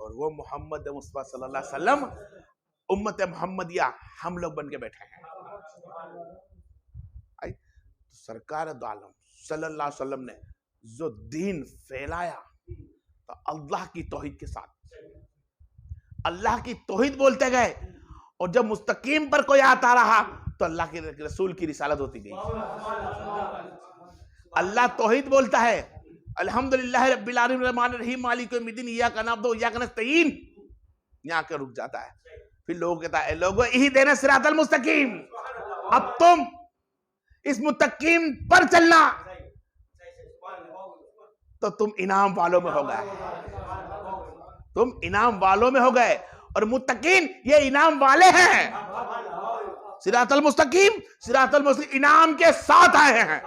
और वो मोहम्मद मुस्तफा सल्लल्लाहु अलैहि वसल्लम उम्मत मोहम्मदिया हम लोग बन के बैठे हैं। तो सरकार दो आलम सल्लल्लाहु अलैहि वसल्लम ने जो दीन फैलाया तो अल्लाह की तौहीद के साथ, अल्लाह की तौहीद बोलते गए, और जब मुस्तकीम पर कोई आता रहा तो अल्लाह के रसूल की रिसालत होती गई। अल्लाह तौहीद बोलता है, अल्हम्दुलिल्लाह रब्बिल आलमीन रहमानिर रहीम मालिक यौमिद्दीन इय्याका नअबुदु व इय्याका नस्तईन, यहाँ के रुक जाता है। फिर लोग कहता है लोगों इहदिना सिरातल मुस्तकीम, अब तुम इस मुस्तकीम पर चलना तो तुम इनाम वालों में हो गए, तुम इनाम वालों में हो गए। और मुत्तकीन ये इनाम वाले हैं। सिरातल मुस्तकीम, सिरातल मुस्तकीम इनाम के साथ आए हैं,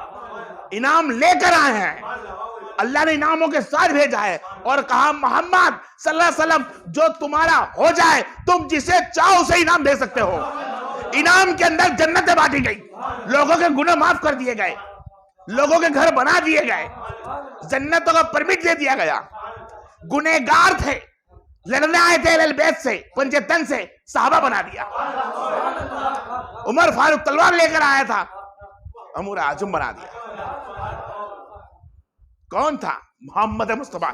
इनाम लेकर आए हैं। अल्लाह ने इनामों के साथ भेजा है और कहा मोहम्मद सल्लल्लाहु अलैहि वसल्लम जो तुम्हारा हो जाए तुम जिसे चाहो उसे इनाम दे सकते हो। इनाम के अंदर जन्नतें बांटी गई, लोगों के गुनाह माफ कर दिए गए, लोगों के घर बना दिए गए, जन्नतों का परमिट दे दिया गया। गुनहगार थे, लड़ने आए थे अहले बैत से, पंजतन से साहबा बना दिया। उमर फारूक तलवार लेकर आया था, अमीर आजम बना दिया। कौन था? मोहम्मद मुस्तफा।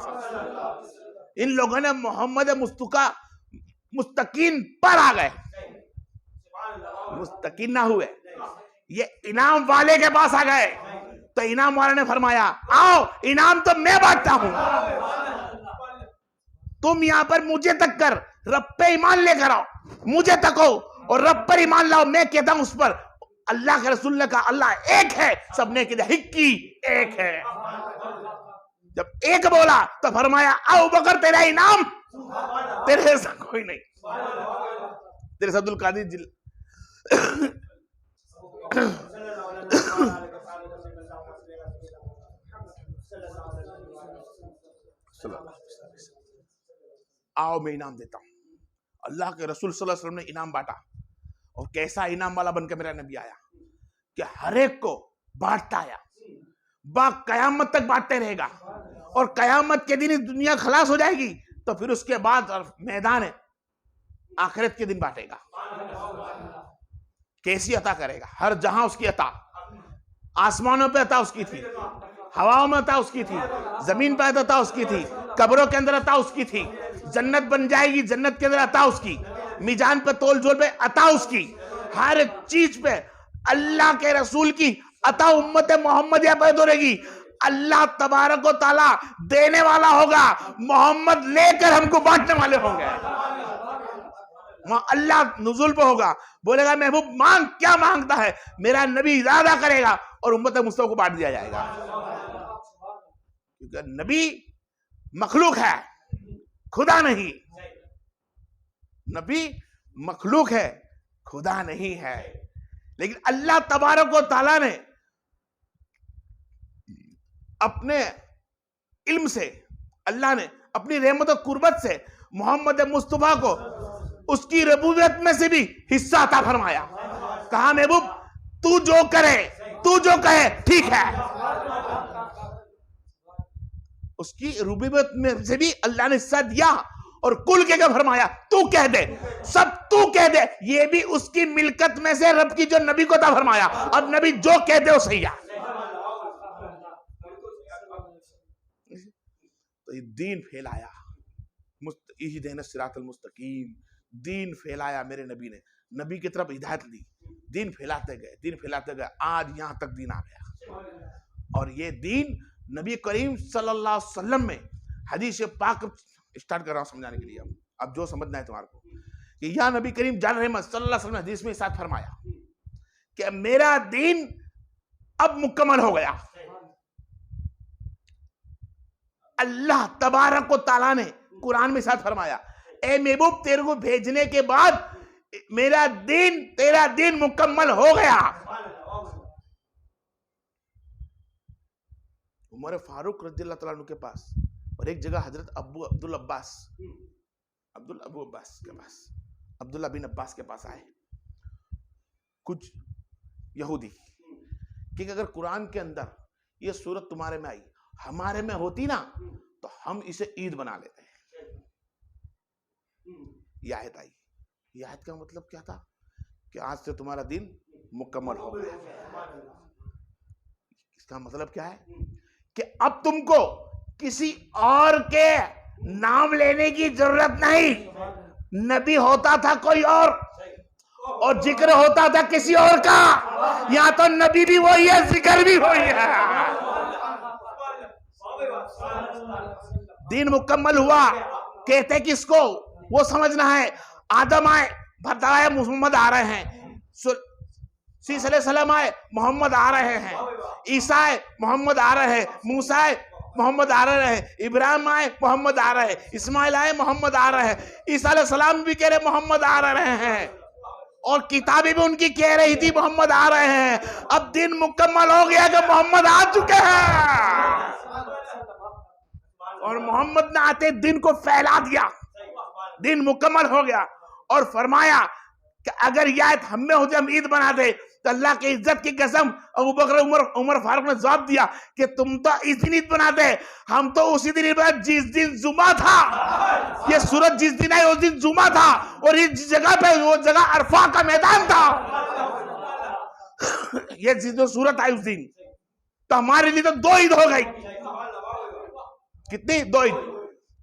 इन लोगों ने मोहम्मद मुस्तकीन पर आ गए, मुस्तकीन ना हुए, ये इनाम वाले के पास आ गए। तो इनाम वाले ने फरमाया आओ इनाम तो मैं बांटता हूं, तुम यहां पर मुझे तक कर, रब पे ईमान लेकर आओ, मुझे तको और रब पर ईमान लाओ। मैं कहता हूं उस पर, अल्लाह के रसूल ने कहा अल्लाह एक है, सबने कहा हिक्की एक है। जब एक बोला तो फरमाया अबू बकर तेरा इनाम, तेरे जैसा कोई नहीं, तेरे से अब्दुल कादिर जिल आओ मैं इनाम देता हूं। अल्लाह के रसूल सल्लल्लाहु अलैहि वसल्लम ने इनाम बांटा, और कैसा इनाम वाला बनकर मेरा नबी आया कि हर एक को बांटता आया, बा कयामत तक बांटते रहेगा। और कयामत के दिन इस दुनिया खलास हो जाएगी तो फिर उसके बाद मैदान है आखिरत के दिन बांटेगा। कैसी अता करेगा? हर जहां उसकी अता, आसमानों पे अता उसकी थी, हवाओं में अता उसकी थी, जमीन पर अता उसकी थी, कब्रों के अंदर अता उसकी थी, जन्नत बन जाएगी जन्नत के अंदर अता उसकी, मीजान पे तोल जोल पे अता उसकी, हर चीज पे अल्लाह के रसूल की अता उम्मत मोहम्मदिया पे दौड़ेगी। अल्लाह तबारक व तआला देने वाला होगा, मोहम्मद लेकर हमको बांटने वाले होंगे। अल्लाह नुज़ुल पे होगा, बोलेगा महबूब मांग, क्या मांगता है? मेरा नबी इरादा करेगा और उम्मत मुस्तफा को बांट दिया जाएगा। क्योंकि नबी मखलूक है, खुदा नहीं। नबी मखलूक है, खुदा नहीं है। लेकिन अल्लाह तबारक व तआला ने अपने इल्म से, अल्लाह ने अपनी रहमत और कुर्बत से मोहम्मद मुस्तफा को उसकी रबूबियत में से भी हिस्सा अता फरमाया। कहा महबूब तू जो करे, तू जो कहे ठीक है। उसकी रबूबियत में से भी अल्लाह ने हिस्सा दिया और कुल के क्या फरमाया, तू कह दे, सब तू कह दे। ये भी उसकी मिल्कत में से रब की जो नबी को अता फरमाया। अब नबी जो कह दे वो सही है। तो ये दीन फैलाया, इहदिना सिरातल मुस्तकीम, दीन फैलाया मेरे नबी ने, नबी की तरफ हिदायत दी, दीन फैलाते गए, दीन फैलाते गए, आज यहां तक दीन आ गया। और ये दीन नबी करीम सल्लल्लाहु अलैहि वसल्लम में, हदीस पाक स्टार्ट कर रहा हूं समझाने के लिए। अब जो समझना है तुम्हारे को कि या नबी करीम जान रहमत सल्लल्लाहु अलैहि वसल्लम हदीस में साथ फरमाया कि मेरा दीन अब मुकम्मल हो गया। अल्लाह तबारक व तआला ने कुरान में साथ फरमाया, ए महबूब तेरे को भेजने के बाद मेरा दीन, तेरा दीन मुकम्मल हो गया। उमर फारूक रज़ियल्लाहु तआला अन्हु के पास और एक जगह हजरत अब्दुल्ला बिन अब्बास के पास आए कुछ यहूदी कि अगर कुरान के अंदर ये सूरत तुम्हारे में आई, हमारे में होती ना तो हम इसे ईद बना लेते हैं। ये आयत आई। ये आयत का मतलब क्या था कि आज से तुम्हारा दिन मुकम्मल हो गया। इसका मतलब क्या है कि अब तुमको किसी और के नाम लेने की जरूरत नहीं। नबी होता था कोई और जिक्र होता था किसी और का। यहाँ तो नबी भी वही है, जिक्र भी वही है। दिन मुकम्मल हुआ कहते किसको, वो समझना है। आदम आए, बताया मोहम्मद आ रहे हैं। सल्लल्लाहु आए, मोहम्मद आ रहे हैं। ईसा आए, मोहम्मद आ रहे हैं। मूसा आए, मोहम्मद आ रहे हैं। इब्राहिम आए, मोहम्मद आ रहे हैं। इस्माइल आए, मोहम्मद आ रहे हैं। ईसा अलैहिस्सलाम भी कह रहे मोहम्मद आ रहे हैं, और किताबें भी उनकी कह रही थी मोहम्मद आ रहे हैं। अब दिन मुकम्मल हो गया कि मोहम्मद आ चुके हैं, और मोहम्मद ने आते दिन को फैला दिया। दिन मुकम्मल हो गया और फरमाया कि अगर यह आयत हम में हो जाए, हम ईद बना दे, तो अल्लाह की इज्जत की कसम अबू बकर उमर फारूक ने जवाब दिया कि तुम तो इस दिन ईद बना दे, हम तो उसी दिन ईद, जिस दिन जुमा था। ये सूरज जिस दिन आई उस दिन जुमा था, और इस जगह पे वो जगह अरफा का मैदान था। ये जो सूरत आई उस दिन, तो हमारे लिए तो 2 ईद हो गई। कितनी? 2 ईद।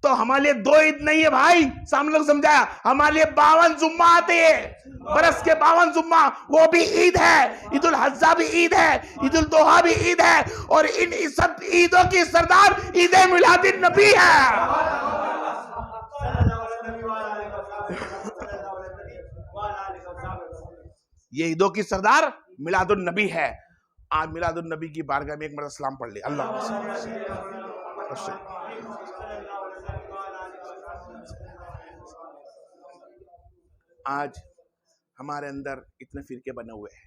तो हमारे लिए 2 ईद नहीं है भाई, सामने लोग समझाया, हमारे लिए 52 जुम्मा आते हैं। बरस के 52 जुम्मा, वो भी ईद है। ईद उल हज्जा भी ईद है, ईद उल दोहा भी ईद है, और इन सब ईदों की सरदार ईद मिलादुन नबी है। ये ईदों की सरदार मिलादुन नबी है। आज मिलादुन नबी की बारगाह में एक मरतबा सलाम पढ़ ले। अल्लाह आज हमारे अंदर इतने फिरके बने हुए हैं,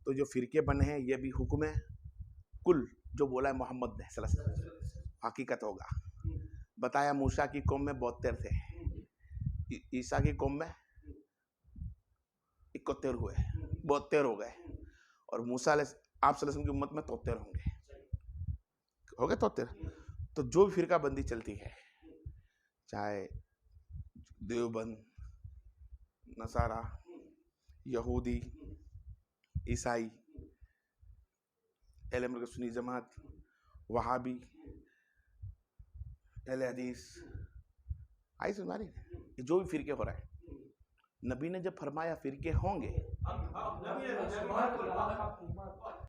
तो जो फिरके बने हैं ये भी हुक्म है। कुल जो बोला है मोहम्मद ने सल्लल्लाहु अलैहि वसल्लम हकीकत होगा। बताया मूसा की कौम में 72 थे, ईसा की कौम में 71 हुए, 72 हो गए, और मूसा आप सल्लल्लाहु अलैहि वसल्लम की उम्मत में 73 होंगे, हो गए 73। तो जो भी फिरका बंदी चलती है, चाहे देवबंद, नसारा, यहूदी, ईसाई, अहले अमर सुन्नी जमात, वहाबी, अहले हदीस, आई सुनारी, जो भी फिरके हो रहा है, नबी ने जब फरमाया फिरके होंगे,